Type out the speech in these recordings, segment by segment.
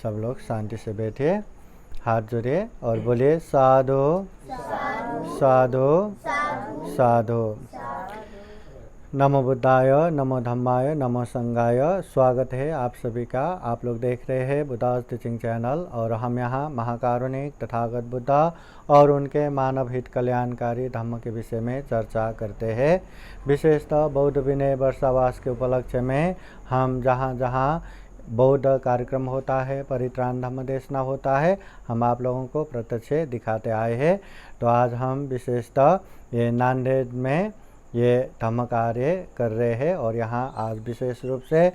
सब लोग शांति से बैठिए, हाथ जोड़िए और बोलिए साधु साधु साधु। नमो बुद्धाय, नमो धम्माय, नमो संघाय। स्वागत है आप सभी का। आप लोग देख रहे हैं बुद्धास टीचिंग चैनल और हम यहाँ महाकारुणिक तथागत बुद्धा और उनके मानव हित कल्याणकारी धम्म के विषय में चर्चा करते हैं। विशेषतः बौद्ध विनय वर्षावास के उपलक्ष्य में हम जहाँ जहाँ बौद्ध कार्यक्रम होता है, परित्राण धम्म देशना होता है, हम आप लोगों को प्रत्यक्ष दिखाते आए हैं। तो आज हम विशेषतः ये नांदेड़ में ये धम्म कार्य कर रहे हैं और यहाँ आज विशेष रूप से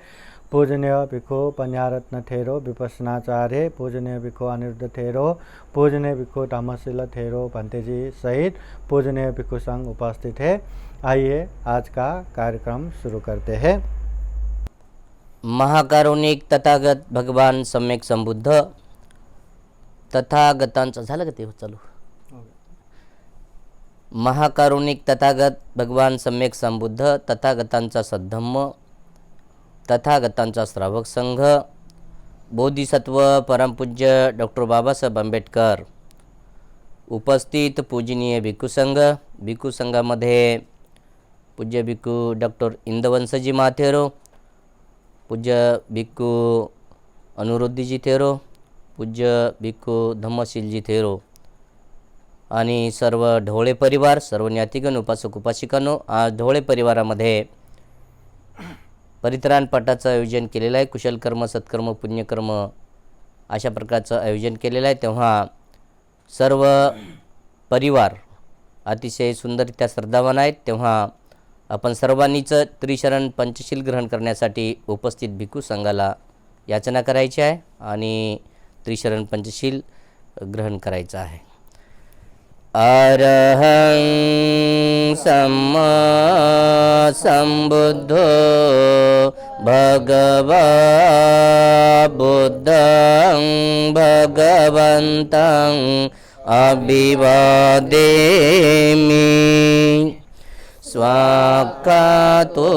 पूजनीय भिक्षु पंजारत्न थेरो विपस्सनाचार्य, पूजनीय भिक्षु अनिरुद्ध थेरो, पूजनीय भिक्षु धम्मशील थेरो भंते जी सहित पूजनीय भिक्षु संघ उपस्थित है। आइए आज का कार्यक्रम शुरू करते हैं। महाकारुणिक तथागत भगवान सम्यक संबुद्ध तथागतांचा झालं का ते चालू? महाकारुणिक तथागत भगवान सम्यक संबुद्ध तथागतांचा सद्धम्म, तथागतांचा श्रावक संघ, बोधिसत्व परमपूज्य डॉक्टर बाबासाहेब आंबेडकर, उपस्थित पूजनीय भिक्खू संघ, भिक्खू संघामध्ये पूज्य भिक्खू डॉक्टर इंदवंसजी माथेरो, पूज्य भिक्खू अनुरुद्धजी थेरो, पूज्य भिक्खू धम्मशीलजी थेरो आणि सर्व ढोळे परिवार, सर्व ज्ञातिगण, उपासक उपासिकांनो, आज ढोळे परिवारामध्ये परित्राण पाठाचं आयोजन केलेलं आहे। कुशल कर्म, सत्कर्म, पुण्यकर्म अशा प्रकारचं आयोजन केलेलं आहे। तेव्हा सर्व परिवार अतिशय सुंदररित्या श्रद्धावान आहेत। तेव्हा आपण सर्वांनीच त्रिशरण पंचशील ग्रहण करण्यासाठी उपस्थित भिक्खू संघाला याचना करायची आहे आणि त्रिशरण पंचशील ग्रहण करायचं आहे। अरहं सम्मा संबुद्धो भगवा बुद्धं भगवन्तं अभिवादेमि। स्वाक्कातो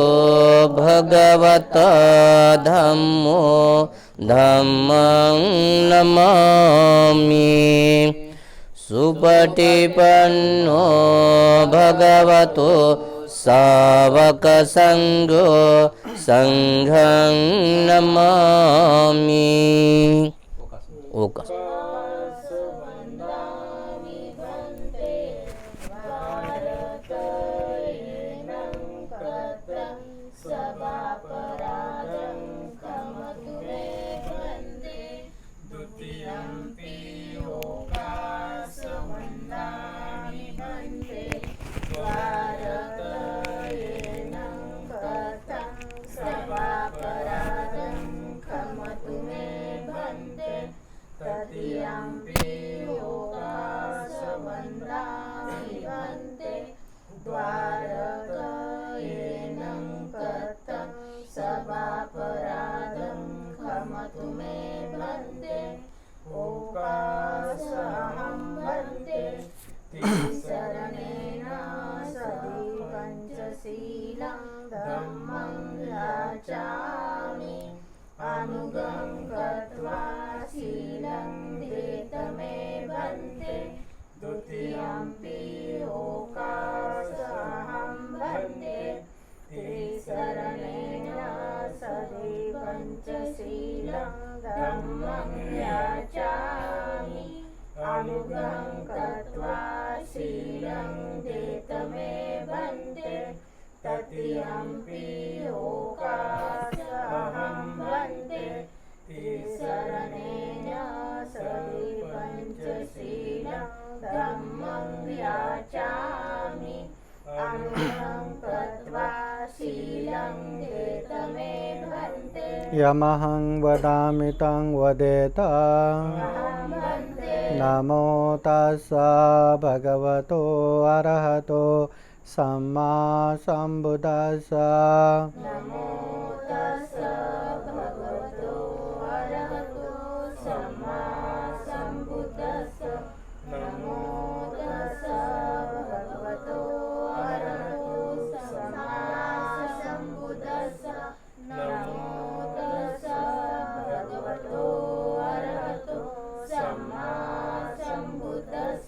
भगवता धम्मो धम्मं नमामि। सुपटिपन्नो भगवतो सावक संघो संघं नमामि। ओका यमहं वदामि तं वदेत। नमो तस्सा भगवतो अरहतो सम्मा सम्बुद्दस्सा।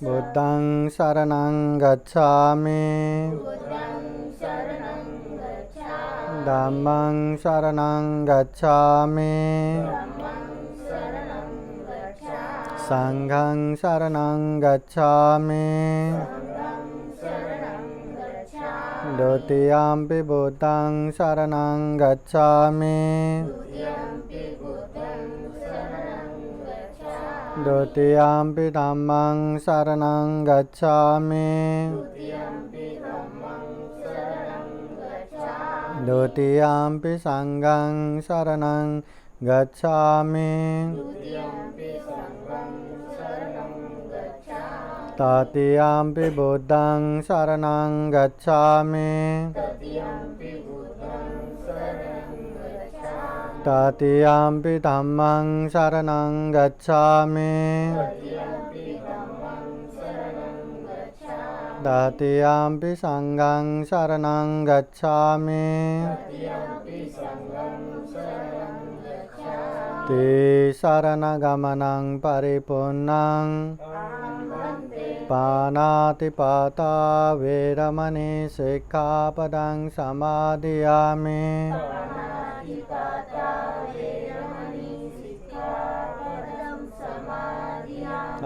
बुद्धं शरणं गच्छामि धम्मं शरणं गच्छामि संघं शरणं गच्छामि द्वितीयंपि बुद्धं शरणं गच्छामि द्वितीयंपि धम्मं शरणं गच्छामि द्वितीयंपि संघं शरणं गच्छामि तृतीयंपि बुद्धं शरणं गच्छामि तृतीयंपि धम्मं शरणं गच्छामि तृतीयंपि संघं शरणं गच्छामि शरणगमनं परिपूर्णं पानातिपाता वेरमणि सिक्खापदं समादयामि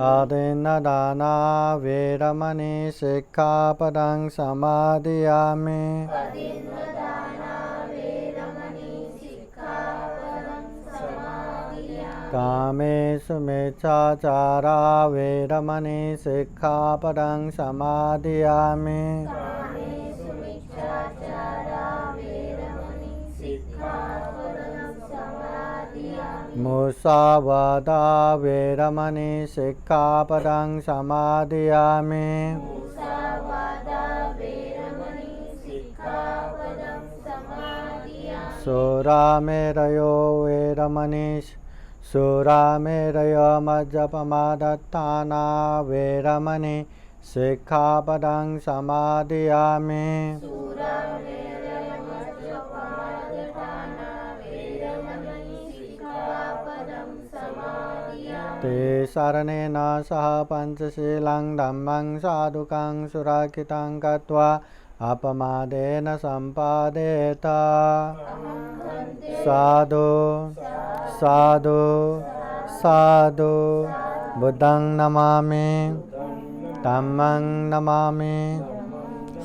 आदिन्नदाना वेरमणि सिक्खापदं समादयामि कामेषु मिच्छाचारा वेरमणि सिक्खापदं समादयामि मुसावादा वेरमणि सिक्खापदं समादयामि सुरामेरयो वेरमणि सुरामेरयमज्जपमादत्ताना वेरमणि सिक्खापदं समादयामि ते शरणेन सह पञ्चशीलं धम्मं साधुकं सुरक्षितं कृत्वा अपमादेन सम्पादेत साधु साधु साधु बुद्धं नमामि धम्मं नमामि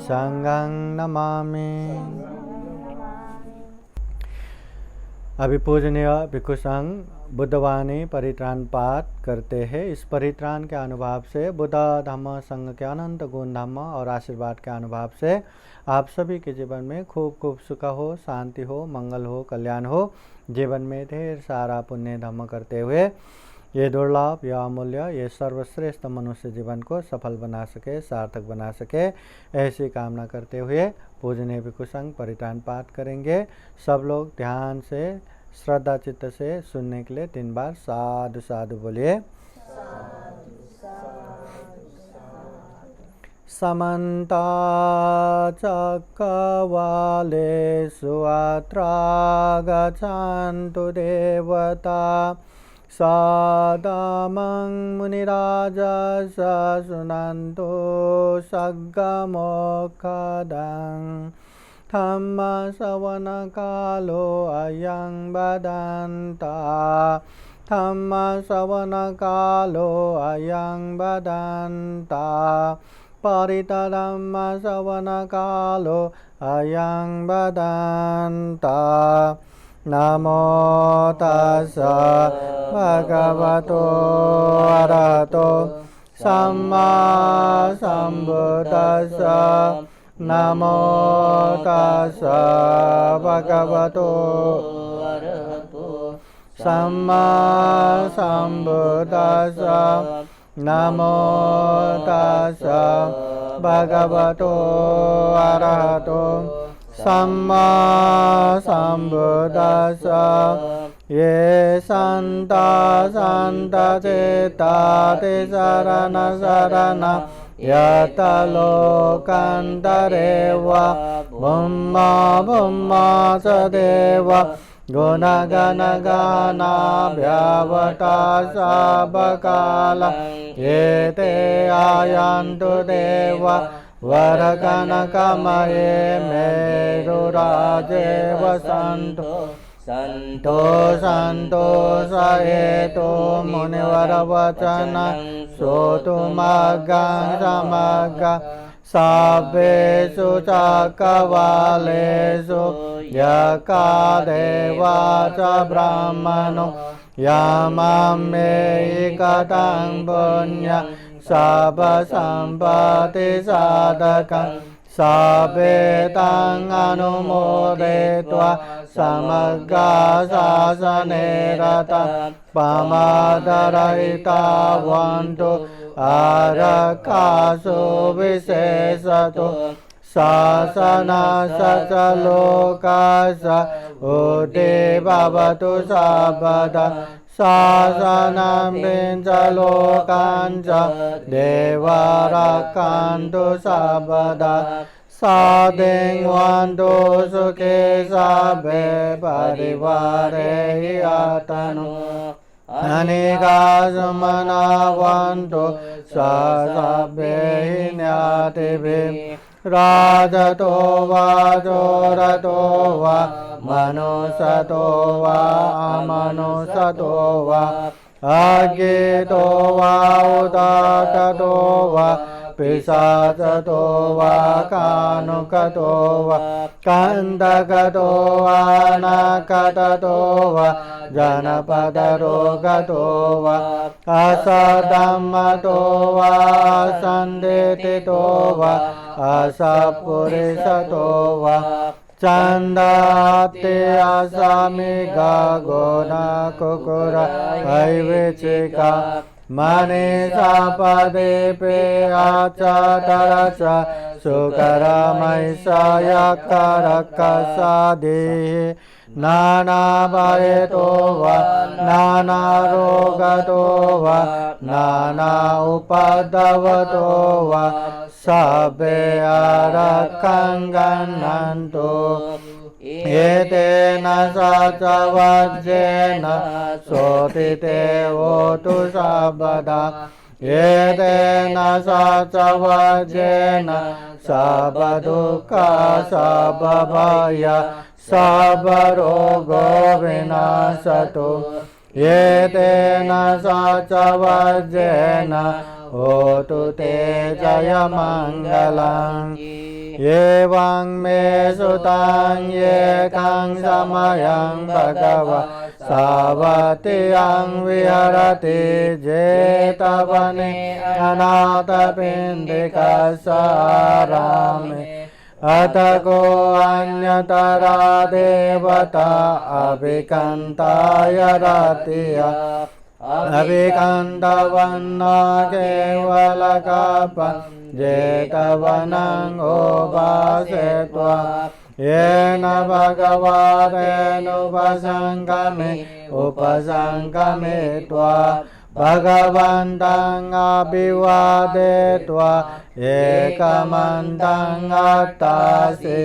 संघं नमामि। अभी पूजनीय भिक्षु संघ बुद्धवाणी परित्राण पाठ करते हैं। इस परित्राण के अनुभव से बुद्ध धम्म संघ के अनंत गुण धम्म और आशीर्वाद के अनुभव से आप सभी के जीवन में खूब खूब सुख हो, शांति हो, मंगल हो, कल्याण हो। जीवन में ढेर सारा पुण्य धर्म करते हुए ये दुर्लभ, यह अमूल्य, ये सर्वश्रेष्ठ मनुष्य जीवन को सफल बना सके, सार्थक बना सके, ऐसी कामना करते हुए पूजनीय भिक्षु संघ परित्राण पाठ करेंगे। सब लोग ध्यान से श्रद्धा चित्त से सुनने के लिए 3 बार साधु साधु बोलिए। समन्ता चक्रवालेषु अत्र गच्छन्तु देवता सादमं मुनिराजस शृण्वन्तु सग्गमोक्षदं धम्मश्रवणकालो अयं वदन्ता धम्मश्रवणकालो अयं वदन्ता परितधम्मश्रवणकालो अयं वदन्ता नमो तस्स भगवतो अरहतो सम्मा सम्बुद्दस्स नमो तस्स भगवतो अरहतो सम्मा सम्बुद्दस्स नमो तस्स भगवतो अरहतो सम्मा सम्बुद्दस्स ये सन्ता सन्तचेता ते शरण शरण यत लोकान्तरे वा भुम्मा भुम्मा च देव गुणगणगानाभ्यावता सबकाला एते आयन्तु देवा वरकनकमये मेरुराजे वसन्तु सन्तोषयेतु मुनिवरवचनं श्रोतुमग्गं समग्गं सब्बेषु चक्रवालेषु यकादेवा च ब्राह्मणो यममेकतं पुण्यं सर्वसम्पत्तिसाधकं सभेतं अनुमोदयित्वा समग्रशासने रतं प्रमादरहिता भवन्तु आरक्षासु विशेषतो शासनस्य च लोकस्य उद्धि भवतु सर्वदा शासनं च लोकान् च देवा रक्षन्तु सर्वदा साधिन्वन्तु सुखे सर्वे परिवारे यातनु अनेकासुमनावन्तु सर्वे ज्ञातिभिः राजतो वा चोरतो वा मनुष्यतो वा अमनुष्यतो वा अज्ञेतो वा उदाततो वा पिशाचतो वा कानुकतो वा कंदकतो वा नकटतो वा जनपदरोगतो वा असधम्मतो वा संदेतितो वा असपुरुषतो वा चंदाते असामिगा गोना कुकुर ऐवेचिका मनीषा पदे पे आचारच सुकरमैषा यकरकसादे नाना भयतो वा नाना रोगतो वा नाना उपद्रवतो वा सबे आरक्षन्तो एतेन सचवज्येन सोतिते होतु सर्वदा एतेन सचवज्येन सर्वदुःख सर्वभय सर्वरोगो विनाशतु एतेन सचवज्येन होतु ते जयमङ्गलम् एवं मे सुतां एकं समयं भगवा सावतीयं विहरति जेतवने अनाथपिण्डिकसारामे अथ को अन्यतरा देवता अभिकन्ताय रतिया अभिकन्तवन्न केवलकपं जेतवनं उपासेत्वा येन भगवतेनुपसङ्गमे उपसङ्गमित्वा भगवन्तं अभिवादयित्वा एकमन्तं अत्तासि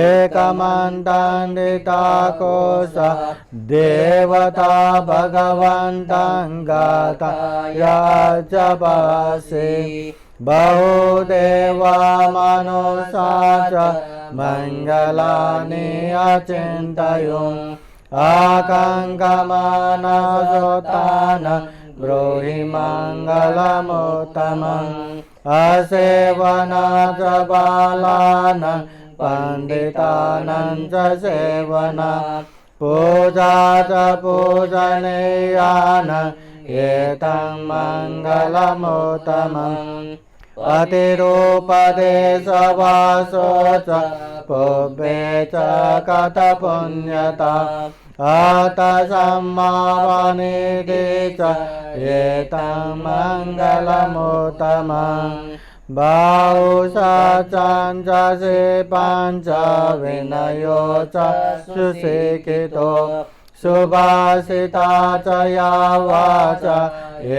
एकमन्तं दिताकोश देवता भगवन्तं गाता याचपासि बहुदेवा मनुषा च मङ्गलानि अचिन्तयुम् आकाङ्क्षमानसोतान् ब्रूहि मङ्गलमुत्तमम् असेवनाच बालान् पण्डितानां च सेवना पूजा च पूजनीयान् एतं मङ्गलमुत्तमम् अतिरूपदेशवासो च पुब्बे च कथपुण्यता अतसम्मावनिधि च एतं मङ्गलमुत्तमम् बाहुशा च पञ्च विनयो च सुशिक्षितो सुभाषिता च या वाच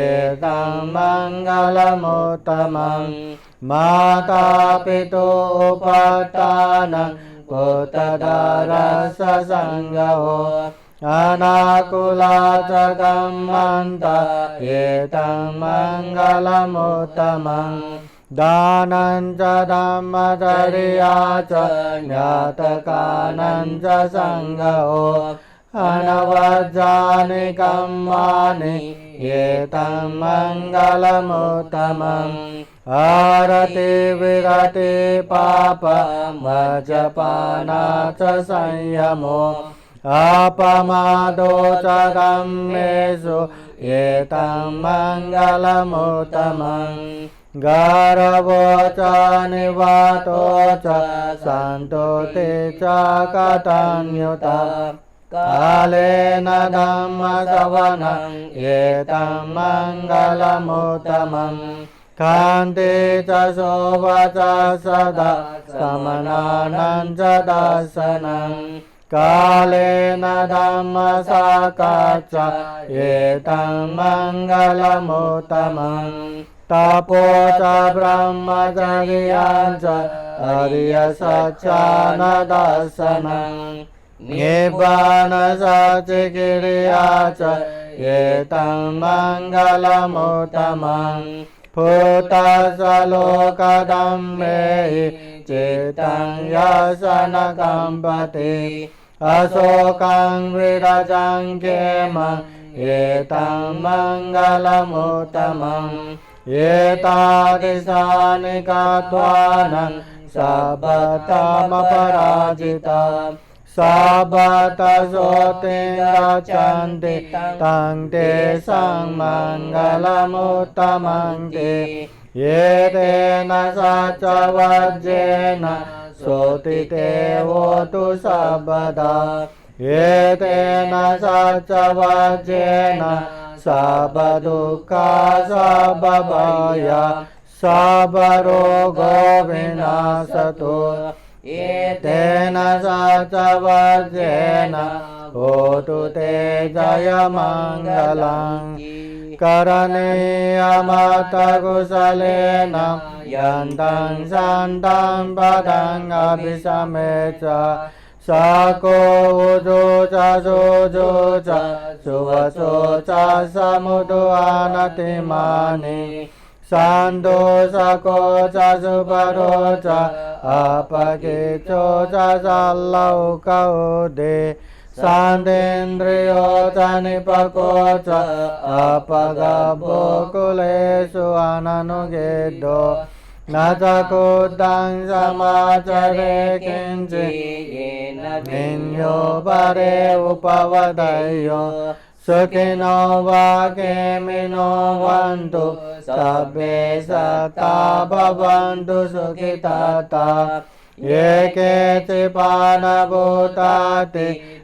एतं मङ्गलमुत्तमम् माता पितोपतान् कुतदारस संगहो अनाकुला च कम्मन्त एतं मङ्गलमुत्तमं दानं च धम्मचर्या च ज्ञातकानं च संगहो अनवज्जानि कर्माणि एतं मङ्गलमुत्तमम् आरति विरति पापमजपाना च संयमो अपमादो च धम्मेषु एतं मङ्गलमुत्तमम् गारवो च निवातो च सन्तोति च कथन्युता कालेन धम्मश्रवणं एतं मङ्गलमुत्तमम् कान्ति च शोभा च सदा समनानं च दर्शनं कालेन धम्मसाक्षात् च एतं मङ्गलमुत्तमम् तपो च ब्रह्मचर्यं च आर्यसत्यानदर्शनं निब्बानसच्चिक्रिया च एतं मङ्गलमुत्तमम् भूतसलोकधम्मेहि चित्तं यस्य न कम्पति अशोकं विरजं क्षेमं एतं मङ्गलमुत्तमम् एतादृशानि कृत्वानं सर्वतमपराजितं सर्वतशोतिं गच्छन्ति तं तेषां मङ्गलमुत्तमं ते एतेन सच्चवज्रेण श्रोतिते होतु सर्वदा एतेन सच्चवज्रेण सर्वदुःखा सर्वभय सर्वरोगो विनाशतु एतेन सच्चवज्रेण होतु ते जयमङ्गलम् करणीयमतकुशलेन यन्तं सन्तं पदं अभिसमेच सको उजो च सोजो च सुवचो च समुदो अनतिमानि सन्तोषको च सुपरो च अपकिचो च सल्लौकौ दे शान्तेन्द्रियो च निपको च अपगभो कुलेषु अननुगेदो न च कुतं समाचरे किञ्चित् विन्यो परे उपवदयो सुखिनो वा केमिनो वन्तु सर्वे सता भवन्तु सुखिता ये केचिपानभूताति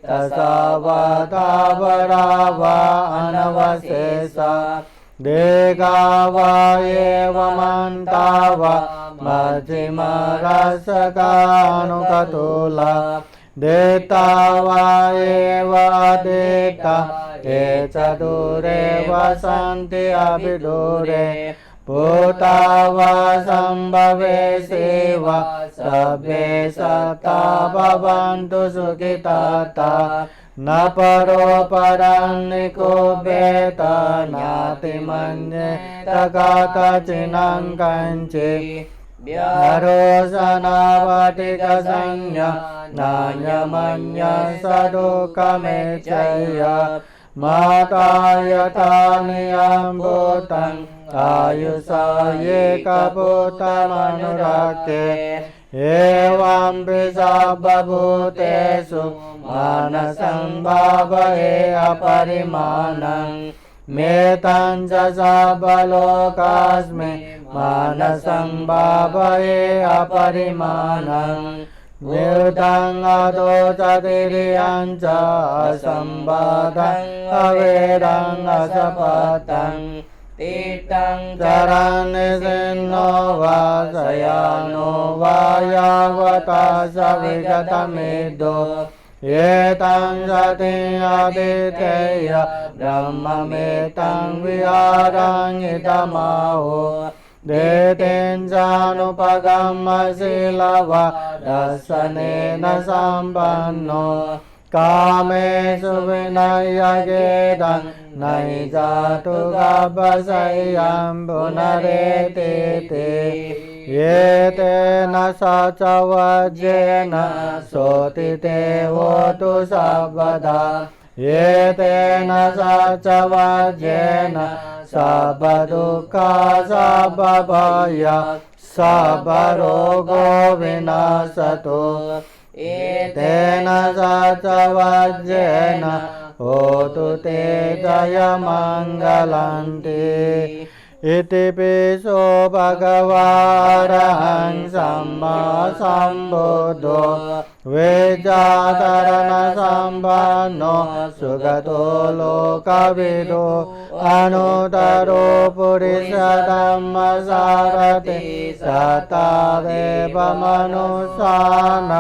तसावतावरा वा अनवशेषा देगा वा एवमन्ता वा मध्यमरसकानुकतुला देता वा एव देता ये च दूरे वसन्ति अभिदूरे भूता वा सम्भवे सेवा सर्वे सता भवन्तु सुखिता न परोपरं निकुभ्येत नातिमन्येत कथचिनं कञ्चित् व्यरोषणावटिकसंज्ञा नान्यमन्यं स दुःखमेच्छय माता यथा नियं भूतं आयुषा एकभूतमनुरक्ते एवं सर्वभूतेषु मानसं भावये अपरिमाणं मेतं च सर्वलोकास्मि मानसं भावये अपरिमाणं विरुद्धं अधो च तिर्यं च असंबाधं अवेदं असपतं तीर्थं चरन्निसिन्नो वा शयानो वा यावता स विगतमेदो एतं सति अदितेय ब्रह्ममेतं विहारं इदमाहो देतेन जानुपगमशीलवा दर्शनेन सम्पन्नो कामेषु विनयगेदं नहि जातु गभसय्यां पुनरेति ये तेन सचवज्येन सोतिते होतु सर्वदा ये तेन सचवज्येन सर्वदुःखा सर्वभय सर्वरोगो विनाशतु तेन सचवज्येन होतु ते जयमङ्गलन्ति इति पिशो भगवारहं सम्मा सम्बुद्धो वेदातरणसम्पन्नो सुगतो लोकविदो अनुतरो पुरुषधम्मसारथि सतादेव मनुष्यान्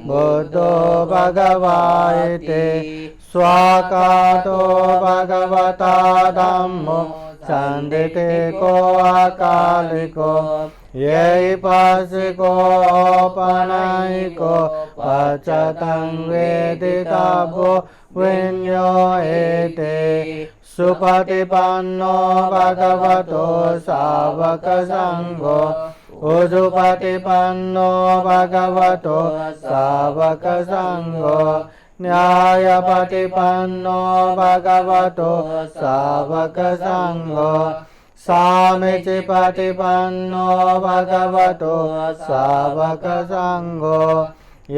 बुद्धो भगवाइति स्वाकातो भगवता धम्मो संदिते को अकालिको ये पासिको पनाइको पचतं वेदितव्यो विन्यो एते सुपतिपन्नो भगवतो सावक संघो उजुपतिपन्नो भगवतो सावक संघो न्यायपतिपन्नो भगवतो सावक संघो सामीचिपतिपन्नो भगवतो सावक संघो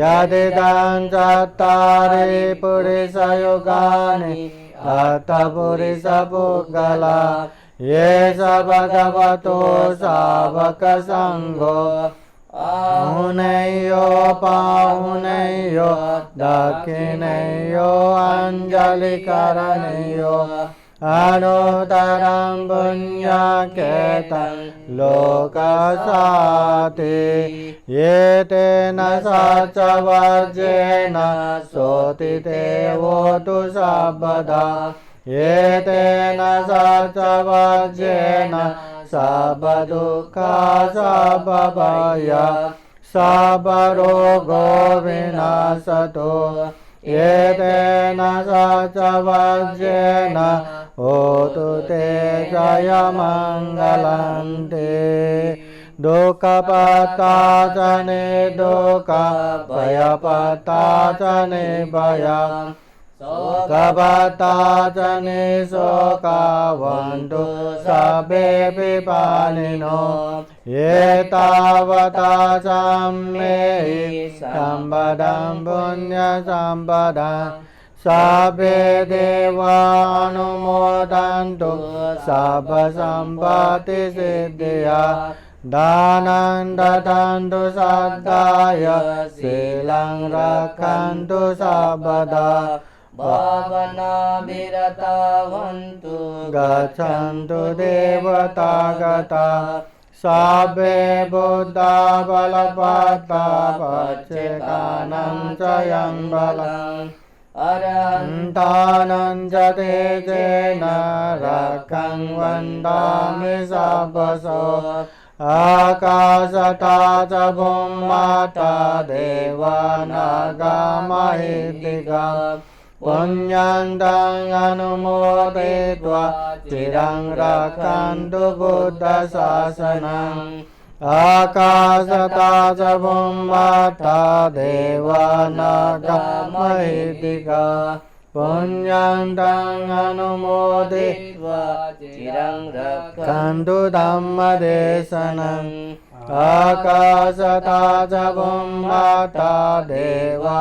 यदिदं चत्वारि पुरुषयुगानि अथ पुरुषपुद्गला ये स भगवतो सावक संघो आहुनयो पाहुनयो दक्षिणयो अंजलिकरणयो अनुतरं पुण्यकेतं लोकसाति ये तेन सचवज्येन सोतिते होतु सर्वदा ये तेन सचवज्येन सर्वदुःखा सर्वभय सर्वरोगो विनाशतु ये तेन सचवज्येन होतु ते जयमङ्गलन्ति दुःखपताचने दुःख भयपताचने भय शोकपताचने शोकवन्तु सर्वे विपालिनो ये तावता सम्मेहि सम्पदं पुण्यसम्पदं सर्वे देवानुमोदन्तु सर्वसम्पत्तिसिद्धिया दानं ददन्तु सद्दाय शीलं रक्षन्तु सर्वदा भावनाभिरता भवन्तु गच्छन्तु देवतागता सर्वे बुद्धा बलवता पच्चेकानं चयं बलम् अरहन्तानं च तेजेन रक्षं वन्दामि सर्वशो आकाशता च भूमाता देवानागमहिद्दिगा पुण्यन्तं अनुमोदयित्वा चिरं रक्षन्तु बुद्धशासनम् आकाशता च भूमाता देवानागमहिद्दिगा पुण्यन्तं अनुमोदयित्वा चिरं रक्षन्तु धम्मदेशनम् आकाशता च भूमाता देवानागमहिद्दिगा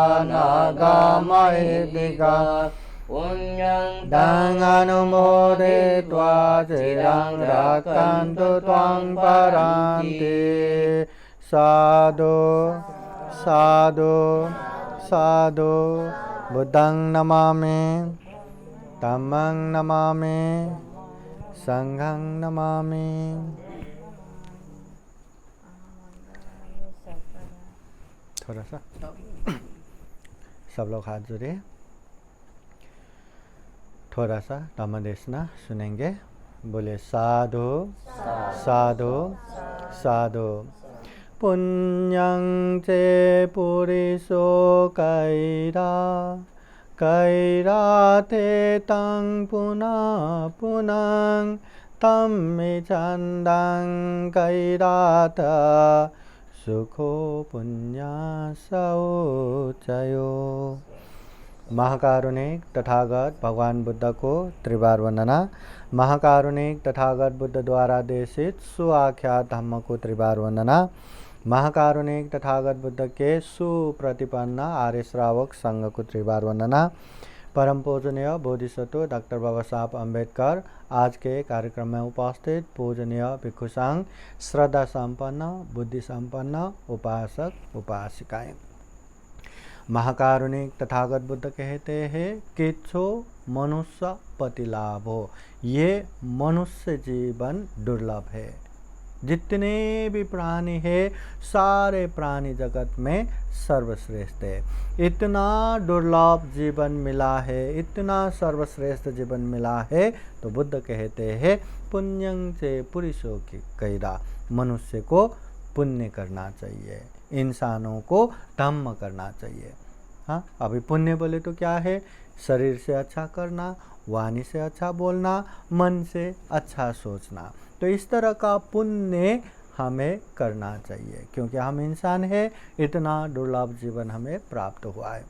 पुण्यन्तं अनुमोदयित्वा चिरं रक्षन्तु त्वं परान्ति साधु साधु साधु बुद्धं नमामि धम्मं नमामि संघं नमामि। थोड़ा सा सब लोग हाथ जोड़े, थोड़ा सा धम्मदेशना सुनेंगे। बोले साधु साधु साधु। पुण्यं चे पुरिसो कैराते तं पुनः पुनः तम्मे चन्दं कैरात सुखो पुण्य शौचयो। महाकारुणिक तथागत भगवान बुद्ध को त्रिबार वंदना। महाकारुणिक तथागत बुद्ध द्वारा देशित सुआख्यात धम्म को त्रिबार वंदना। महाकारुणिक तथागत बुद्ध के सुप्रतिपन्न आर्य श्रावक संघ को त्रिबार वंदना। परम पूजनीय बोधिसत्व डॉक्टर बाबा साहब अम्बेडकर आज के कार्यक्रम में उपस्थित पूजनीय भिक्षु संघ, श्रद्धा संपन्न, बुद्धि संपन्न उपासक उपासिकाएं। महाकारुणिक तथागत बुद्ध कहते हैं किच्छो मनुष्य पति लाभो, ये मनुष्य जीवन दुर्लभ है। जितने भी प्राणी है सारे प्राणी जगत में सर्वश्रेष्ठ है। इतना दुर्लभ जीवन मिला है, इतना सर्वश्रेष्ठ जीवन मिला है, तो बुद्ध कहते हैं पुण्यं से पुरुषों की कैरा, मनुष्य को पुण्य करना चाहिए, इंसानों को धम्म करना चाहिए। हाँ, अभी पुण्य बोले तो क्या है? शरीर से अच्छा करना, वाणी से अच्छा बोलना, मन से अच्छा सोचना। तो इस तरह का पुण्य हमें करना चाहिए, क्योंकि हम इंसान हैं, इतना दुर्लभ जीवन हमें प्राप्त हुआ है।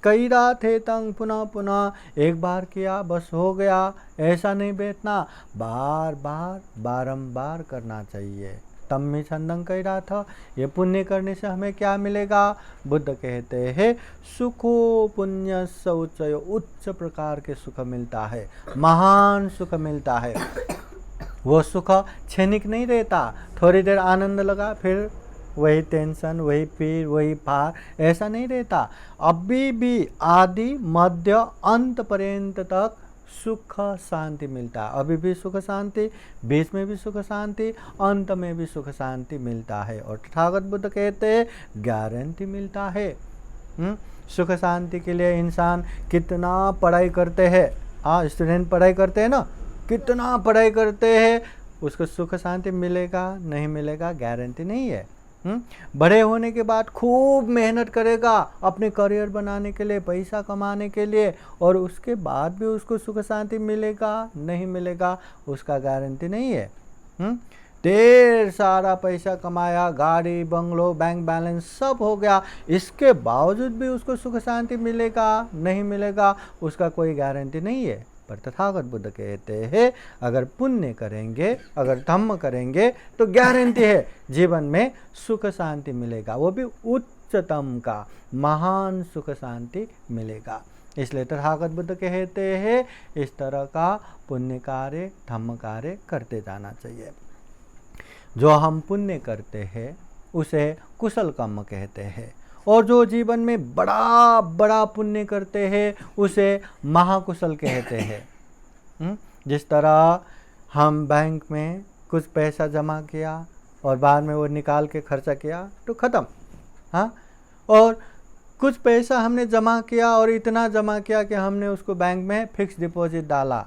कई रात है तंग पुनः पुनः, एक बार किया बस हो गया, ऐसा नहीं बैठना, बार बार बारंबार करना चाहिए। तम्मी छंदं कई रहा था, ये पुण्य करने से हमें क्या मिलेगा? बुद्ध कहते हैं सुखो पुण्य शौचय, उच्च प्रकार के सुख मिलता है, महान सुख मिलता है। वो सुख क्षणिक नहीं रहता, थोड़ी देर आनंद लगा फिर वही टेंशन, वही पीर, वही भार, ऐसा नहीं रहता। अभी भी आदि मध्य अंत पर्यंत तक सुख शांति मिलता है। अभी भी सुख शांति, बीच में भी सुख शांति, अंत में भी सुख शांति मिलता है। और तथागत बुद्ध कहते हैं गारंटी मिलता है। सुख शांति के लिए इंसान कितना पढ़ाई करते हैं, हाँ स्टूडेंट पढ़ाई करते हैं ना, कितना पढ़ाई करते हैं, उसको सुख शांति मिलेगा नहीं मिलेगा गारंटी नहीं है। बड़े होने के बाद खूब मेहनत करेगा अपने करियर बनाने के लिए, पैसा कमाने के लिए, और उसके बाद भी उसको सुख शांति मिलेगा नहीं मिलेगा उसका गारंटी नहीं है। ढेर सारा पैसा कमाया, गाड़ी बंगलो बैंक बैलेंस सब हो गया, इसके बावजूद भी उसको सुख शांति मिलेगा नहीं मिलेगा उसका कोई गारंटी नहीं है। पर तथागत बुद्ध कहते हैं अगर पुण्य करेंगे, अगर धम्म करेंगे तो गारंटी है जीवन में सुख शांति मिलेगा, वो भी उच्चतम का महान सुख शांति मिलेगा। इसलिए तथागत बुद्ध कहते हैं इस तरह का पुण्य कार्य धम्म कार्य करते जाना चाहिए। जो हम पुण्य करते हैं उसे कुशल कर्म कहते हैं, और जो जीवन में बड़ा बड़ा पुण्य करते हैं उसे महाकुशल कहते हैं। जिस तरह हम बैंक में कुछ पैसा जमा किया और बाद में वो निकाल के खर्चा किया तो ख़त्म, हाँ, और कुछ पैसा हमने जमा किया और इतना जमा किया कि हमने उसको बैंक में फिक्स डिपॉजिट डाला,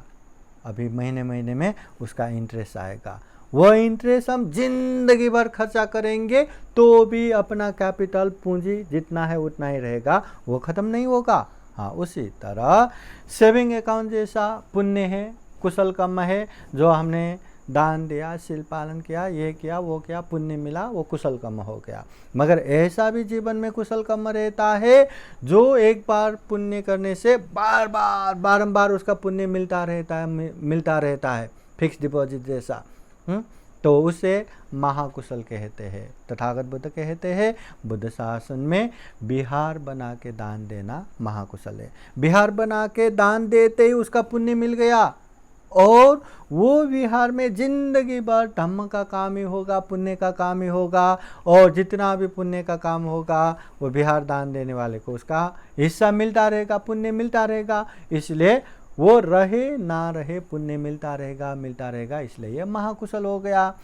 अभी महीने महीने में उसका इंटरेस्ट आएगा। वो इंटरेस्ट हम जिंदगी भर खर्चा करेंगे तो भी अपना कैपिटल पूंजी जितना है उतना ही रहेगा, वो ख़त्म नहीं होगा। हाँ, उसी तरह सेविंग अकाउंट जैसा पुण्य है, कुशल कर्म है, जो हमने दान दिया, शील पालन किया, ये किया वो किया, पुण्य मिला, वो कुशल कर्म हो गया। मगर ऐसा भी जीवन में कुशल कर्म रहता है जो एक बार पुण्य करने से बार बार बारंबार उसका पुण्य मिलता रहता है फिक्स डिपॉजिट जैसा। तो उसे महाकुशल कहते हैं। तथागत बुद्ध कहते हैं बुद्ध शासन में बिहार बना के दान देना महाकुशल है। बिहार बना के दान देते ही उसका पुण्य मिल गया, और वो विहार में जिंदगी भर धम्म का काम ही होगा, पुण्य का काम ही होगा, और जितना भी पुण्य का काम होगा वो बिहार दान देने वाले को उसका हिस्सा मिलता रहेगा, पुण्य मिलता रहेगा। इसलिए वो रहे ना रहे पुण्य मिलता रहेगा, इसलिए ये महाकुशल हो गया।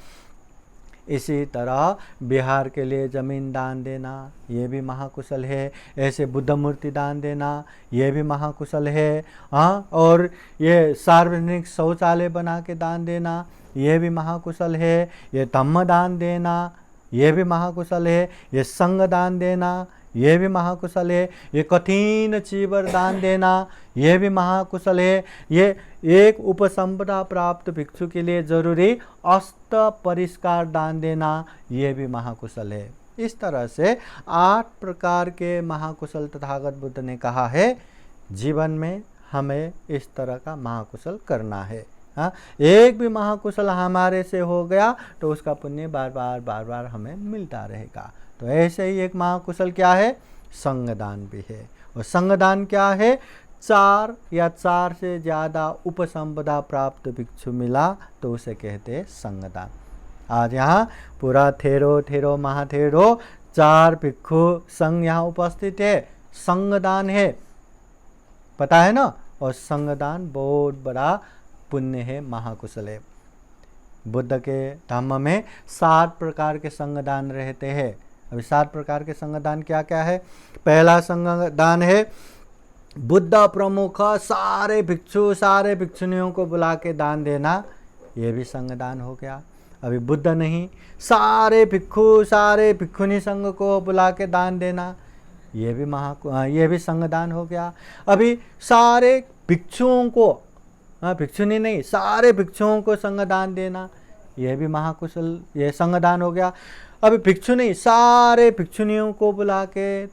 इसी तरह बिहार के लिए ज़मीन दान देना ये भी महाकुशल है, ऐसे बुद्ध मूर्ति दान देना ये भी महाकुशल है। हाँ, और ये सार्वजनिक शौचालय बना के दान देना ये भी महाकुशल है। ये धम्म दान देना ये भी महाकुशल है। ये संग दान देना, ये भी महाकुशल है। ये कठिन चीवर दान देना, ये भी महाकुशल है। ये एक उपसंपदा प्राप्त भिक्षु के लिए जरूरी अस्त परिष्कार दान देना, ये भी महाकुशल है। इस तरह से 8 प्रकार के महाकुशल तथागत बुद्ध ने कहा है। जीवन में हमें इस तरह का महाकुशल करना है। हाँ, एक भी महाकुशल हमारे से हो गया तो उसका पुण्य बार बार हमें मिलता रहेगा। तो ऐसे ही एक महाकुशल क्या है? संगदान भी है। और संगदान क्या है? 4 या 4 से ज़्यादा उपसंपदा प्राप्त भिक्षु मिला तो उसे कहते हैं संगदान। आज यहाँ पूरा थेरो महाथेरो 4 भिक्षु संघ यहाँ उपस्थित है। संगदान है, पता है ना। और संगदान बहुत बड़ा पुण्य है, महाकुशल है। बुद्ध के धम्म में 7 प्रकार के संगदान रहते हैं। अभी 7 प्रकार के संगदान क्या क्या है? पहला संगदान है बुद्ध प्रमुख सारे भिक्षु सारे भिक्षुनियों को बुला के दान देना, ये भी संगदान हो गया। अभी बुद्ध नहीं, सारे भिक्षु सारे भिक्षुनी संघ को बुला के दान देना, ये भी संगदान हो गया। अभी सारे भिक्षुओं को, भिक्षुनी नहीं, सारे भिक्षुओं को संगदान देना, यह भी महाकुशल, यह संगदान हो गया। अभी भिक्षु नहीं, सारे भिक्षुनियों को बुला के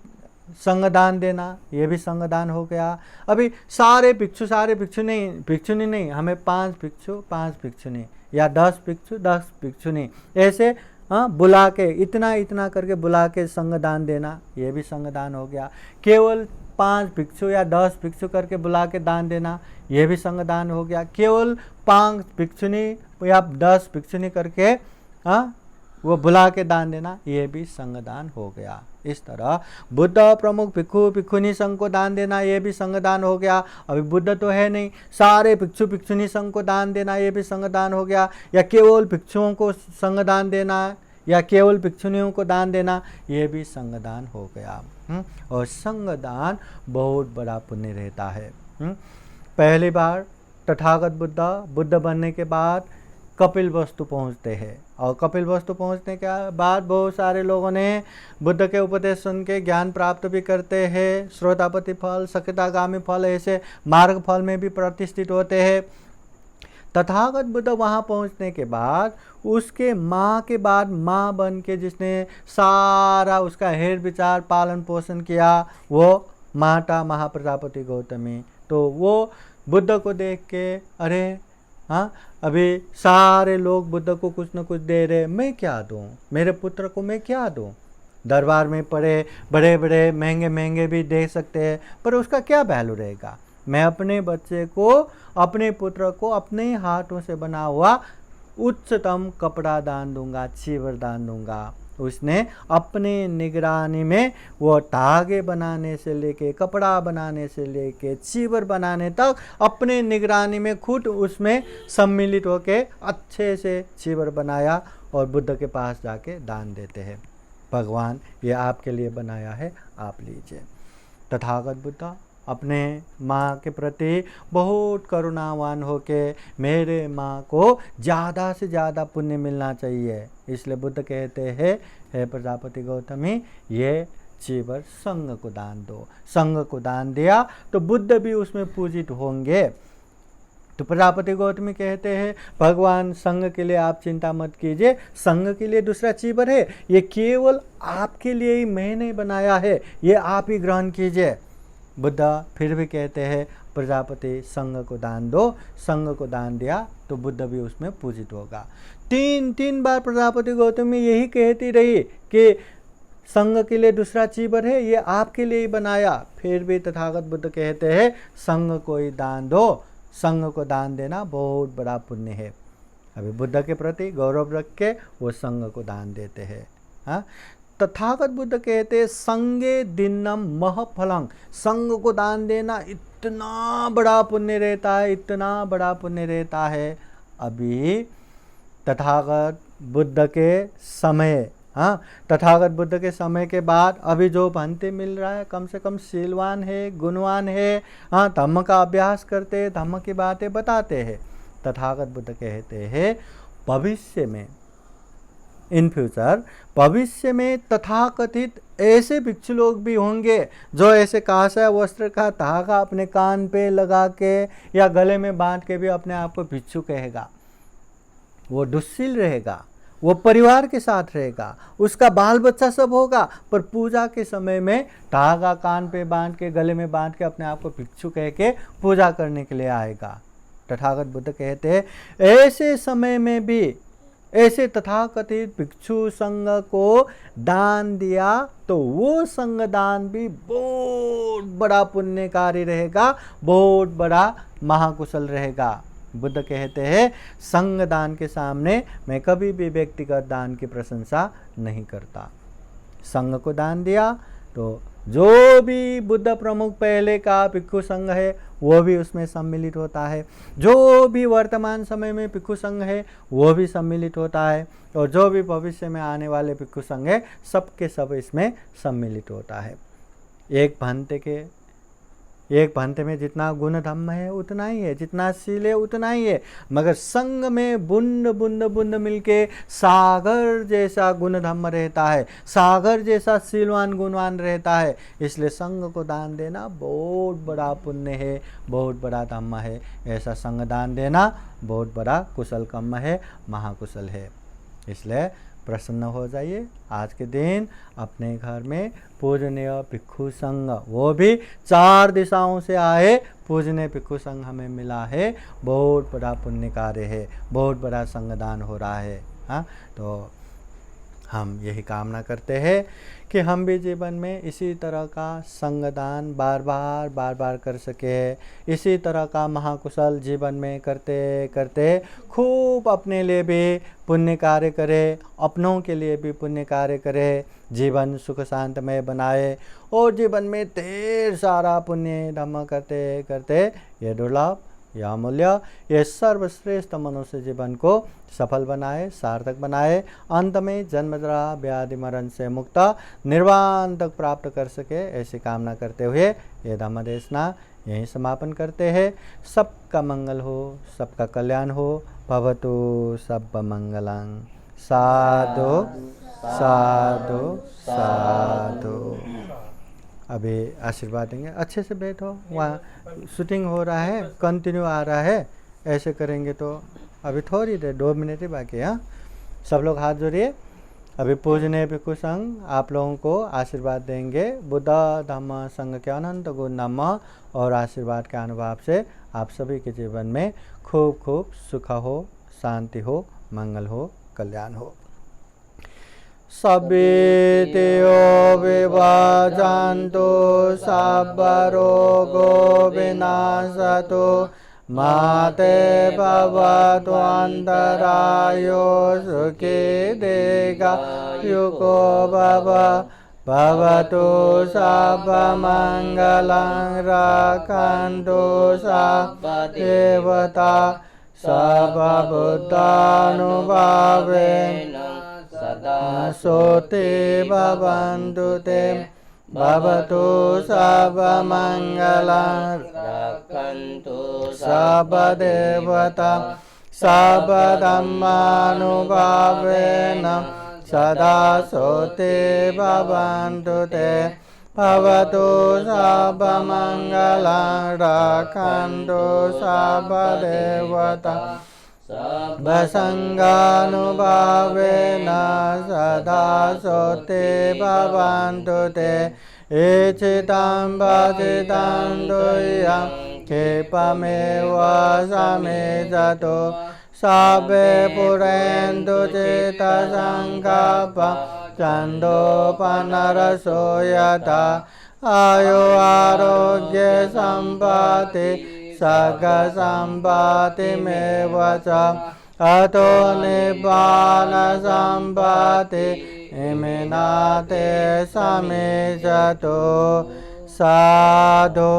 संगदान देना, यह भी संगदान हो गया। अभी सारे भिक्षु सारे भिक्षुनी नहीं, हमें 5 भिक्षु 5 भिक्षुनी या 10 भिक्षु 10 भिक्षुनी, ऐसे बुला के इतना करके बुला के संगदान देना, यह भी संगदान हो गया। केवल 5 भिक्षु या 10 भिक्षु करके बुला के दान देना, यह भी संगदान हो गया। केवल 5 भिक्षुनी या 10 भिक्षुनी करके वो बुला के दान देना, ये भी संगदान हो गया। इस तरह बुद्ध प्रमुख भिक्षु भिक्षुनी संघ को दान देना, ये भी संगदान हो गया। अभी बुद्ध तो है नहीं, सारे भिक्षु भिक्षुनी संघ को दान देना, ये भी संगदान हो गया। या केवल भिक्षुओं को संगदान देना या केवल भिक्षुनियों को दान देना, ये भी संगदान हो गया। और संगदान बहुत बड़ा पुण्य रहता है। पहली बार तथागत बुद्ध बनने के बाद कपिलवस्तु पहुंचते हैं। और कपिलवस्तु पहुंचने के बाद बहुत सारे लोगों ने बुद्ध के उपदेश सुन के ज्ञान प्राप्त भी करते हैं। श्रोतापति फल, सकितागामी फल, ऐसे मार्ग फल में भी प्रतिष्ठित होते हैं। तथागत बुद्ध वहाँ पहुँचने के बाद उसके माँ के बाद माँ बन के जिसने सारा उसका हेर विचार पालन पोषण किया, वो माता महाप्रजापति गौतमी। तो वो बुद्ध को देख के, अरे अभी सारे लोग बुद्ध को कुछ न कुछ दे रहे, मैं क्या दूँ, मेरे पुत्र को मैं क्या दूँ। दरबार में पड़े बड़े बड़े महंगे भी दे सकते हैं, पर उसका क्या वैल्यू रहेगा। मैं अपने बच्चे को, अपने पुत्र को अपने हाथों से बना हुआ उच्चतम कपड़ा दान दूंगा, चीवर दान दूंगा। उसने अपने निगरानी में वो धागे बनाने से लेके, कपड़ा बनाने से लेके, चीवर बनाने तक अपने निगरानी में खुद उसमें सम्मिलित होके अच्छे से चीवर बनाया और बुद्ध के पास जाके दान देते हैं। भगवान ये आपके लिए बनाया है, आप लीजिए। तथागत बुद्ध अपने माँ के प्रति बहुत करुणावान होके, मेरे माँ को ज़्यादा से ज़्यादा पुण्य मिलना चाहिए, इसलिए बुद्ध कहते हैं, हे प्रजापति गौतमी, ये चीवर संघ को दान दो। संघ को दान दिया तो बुद्ध भी उसमें पूजित होंगे। तो प्रजापति गौतमी कहते हैं, भगवान संघ के लिए आप चिंता मत कीजिए, संघ के लिए दूसरा चीवर है, ये केवल आपके लिए ही मैंने बनाया है, ये आप ही ग्रहण कीजिए। बुद्ध फिर भी कहते हैं, प्रजापति संघ को दान दो। संघ को दान दिया तो बुद्ध भी उसमें पूजित होगा। 3 बार प्रजापति गौतमी यही कहती रही कि संघ के लिए दूसरा चीवर है, ये आपके लिए ही बनाया। फिर भी तथागत बुद्ध कहते हैं, संघ को ही दान दो। संघ को दान देना बहुत बड़ा पुण्य है। अभी बुद्ध के प्रति गौरव रख के वो संघ को दान देते हैं। हाँ, तथागत बुद्ध कहते, संगे दिनम महफलंग, संघ को दान देना इतना बड़ा पुण्य रहता है, इतना बड़ा पुण्य रहता है। अभी तथागत बुद्ध के समय, तथागत बुद्ध के समय के बाद अभी जो भांति मिल रहा है, कम से कम शीलवान है, गुणवान है, धम्म का अभ्यास करते, धम्म की बातें बताते हैं। तथागत बुद्ध कहते हैं, भविष्य में इन फ्यूचर, भविष्य में तथाकथित ऐसे भिक्षु लोग भी होंगे जो ऐसे कांसा वस्त्र का धागा अपने कान पे लगा के या गले में बांध के भी अपने आप को भिक्षु कहेगा। वो दुश्शील रहेगा, वो परिवार के साथ रहेगा, उसका बाल बच्चा सब होगा, पर पूजा के समय में धागा कान पे बांध के गले में बांध के अपने आप को भिक्षु कह के पूजा करने के लिए आएगा। तथागत बुद्ध कहते हैं ऐसे समय में भी ऐसे तथाकथित भिक्षु संघ को दान दिया तो वो संघ दान भी बहुत बड़ा पुण्यकारी रहेगा, बहुत बड़ा महाकुशल रहेगा। बुद्ध कहते हैं संघ दान के सामने मैं कभी भी व्यक्तिगत दान की प्रशंसा नहीं करता। संघ को दान दिया तो जो भी बुद्ध प्रमुख पहले का भिक्षु संघ है वो भी उसमें सम्मिलित होता है, जो भी वर्तमान समय में भिक्षु संघ है वो भी सम्मिलित होता है, और जो भी भविष्य में आने वाले भिक्षु संघ है सबके सब इसमें सम्मिलित होता है। एक भंते में जितना गुण धम्म है उतना ही है, जितना शील है उतना ही है, मगर संग में बूंद बूंद बूंद मिलके सागर जैसा गुण धम्म रहता है, सागर जैसा शीलवान गुणवान रहता है। इसलिए संग को दान देना बहुत बड़ा पुण्य है, बहुत बड़ा धम्म है। ऐसा संग दान देना बहुत बड़ा कुशल कर्म है, महाकुशल है। इसलिए प्रसन्न हो जाइए। आज के दिन अपने घर में पूजनीय भिक्षु संघ, वो भी 4 दिशाओं से आए पूजनीय भिक्षु संघ हमें मिला है, बहुत बड़ा पुण्य कार्य है, बहुत बड़ा संगदान हो रहा है। हाँ, तो हम यही कामना करते हैं कि हम भी जीवन में इसी तरह का संगदान बार बार कर सके, इसी तरह का महाकुशल जीवन में करते करते खूब अपने लिए भी पुण्य कार्य करे, अपनों के लिए भी पुण्य कार्य करे, जीवन सुख शांतमय बनाए और जीवन में ढेर सारा पुण्य धर्म करते करते ये दुर्लभ, यह अमूल्य, ये सर्वश्रेष्ठ मनुष्य जीवन को सफल बनाए, सार्थक बनाए, अंत में जन्म जरा व्याधि मरण से मुक्त निर्वाण तक प्राप्त कर सके, ऐसी कामना करते हुए ये धम्म देशना यहीं समापन करते हैं। सबका मंगल हो, सबका कल्याण हो। भवतु सब मंगलं। साधु साधु साधु। अभी आशीर्वाद देंगे। अच्छे से बैठो, वहाँ शूटिंग हो रहा है, कंटिन्यू आ रहा है, ऐसे करेंगे तो अभी थोड़ी देर 2 मिनट ही बाकी है। हाँ, सब लोग हाथ जोड़िए। अभी पूजनीय भिक्षु संघ आप लोगों को आशीर्वाद देंगे। बुद्ध धम्म संघ के अनंत गुण नमः और आशीर्वाद के अनुभव से आप सभी के जीवन में खूब खूब सुख हो, शांति हो, मंगल हो, कल्याण हो। सभेतेयो विभाजन्तु सर्वरोगो विनाशतु माते भवतु अन्तरायो सुखी दीर्घायुको भवतु सर्वमङ्गलं रक्षन्तु सर्वदेवता सर्वभूतानुभावेन सदा सोते भवन्तु ते भवतु सर्वमङ्गलं रक्षन्तु सर्वदेवता सर्वधर्मानुभावेन सदा सोते भवन्तु ते भवतु सर्वमङ्गलं रक्षन्तु सर्वदेवता सर्वसङ्गानुभावेन सदा सोते भवन्तु ते इच्छितं वचितं तुह्यं क्षिप्रमेव समेजतो सर्वे पुरन्तु चित्तसङ्कल्पं छन्दोपनरसो यथा आयु आरोग्य सम्पत्ति सर्गसम्पत्तिमेव च अतो निब्बान सम्पत्ति इमिनाते समेजतो। साधु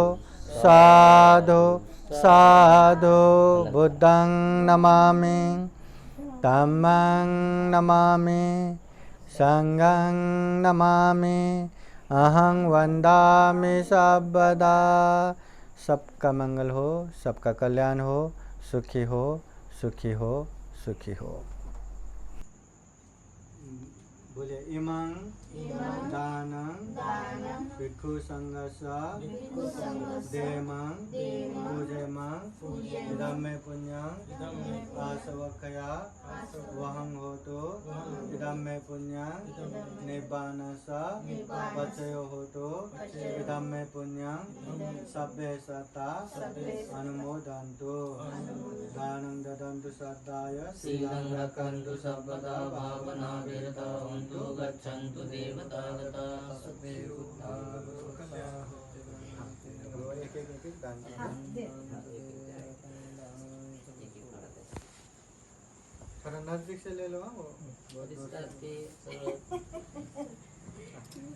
साधु साधु। बुद्धं नमामि, धम्मं नमामि, संघं नमामि, अहं वन्दामि सर्वदा। सबका मंगल हो, सबका कल्याण हो, सुखी हो, सुखी हो, सुखी हो। बोले इमं दानं भिक्खु संघस्य देमं पूजयमं इदं मे पुण्यं आसवक्खया वहं होतु इदं मे पुण्यं निब्बानस्य पचयो होतु इदं मे पुण्यं सब्बे सत्ता अनुमोदन्तु दानं ददन्तु श्रद्धाय शीलं रक्षन्तु सर्वदा भावना विरता हन्तु गच्छन्तु देवतागता सर्वे बुद्धा एक दान थोड़ा नजदीक से ले लो हाँ वो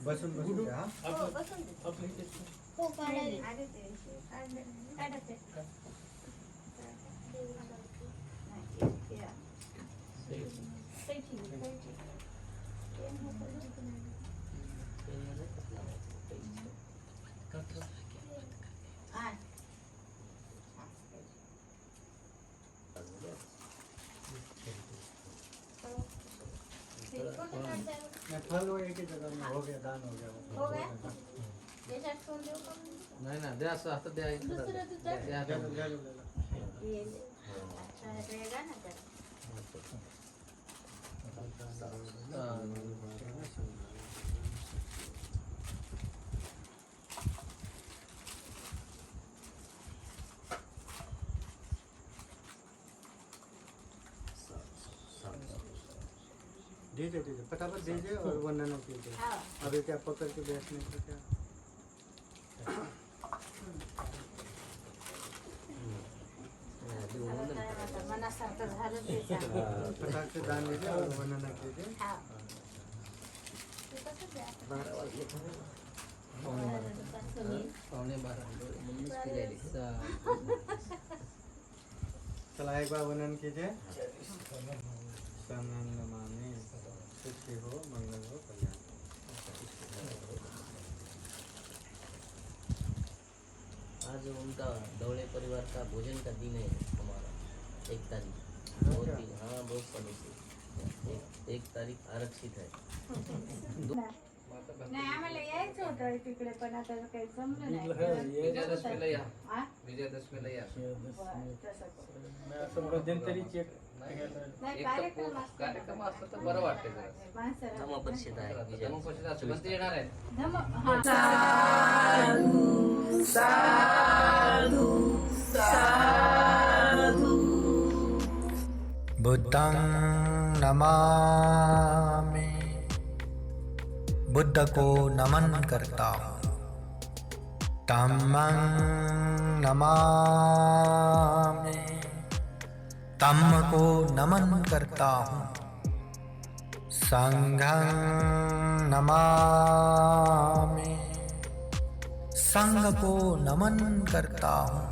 बसून बसून घ्या, हाँ? मैं फल वो एक ही जगह में हो गया, दान हो गया वो। नाही ना द्या असं हातात द्या ले लो, ले लो, ले लो। दीजिए दीजिए फटाफट दीजिए और वंदना कीजिए। अभी क्या पकड़ के बैठने को क्या मनासारखं झालं ते सांग. फटाक से दान दीजिए और वंदना कीजिए। पावणे 12 म्हणूनच केलेली चला एक बार वंदन कीजिए। संगं नमामि, सुखी हो, मंगल हो, कल्याण। आज उनका दौड़े परिवार का भोजन का दिन है हमारा 1 तारीख बहुत ही हाँ बहुत समय से 1 तारीख आरक्षित है नाही आम्हाला यायचं होतं तिकडे पण आता काही जमलं नाही. विजयादशमीला या हा? विजयादशमीला या बरं, तसं करू. मध्यंतरी चेक नाही, एक कार्यक्रम तर असतो. कार्यक्रम असतो तर बरं वाटते जरा माणसाला धम्म परिषद आहे जरा विजय. जन्म परिषद असतो पण ते येणार आहे धम्म हा. बुद्धं नमामि, बुद्ध को नमन करता हूँ। धम्मं नमामि, धम्म को नमन करता हूँ। संघं नमामि, संघ को नमन करता हूँ।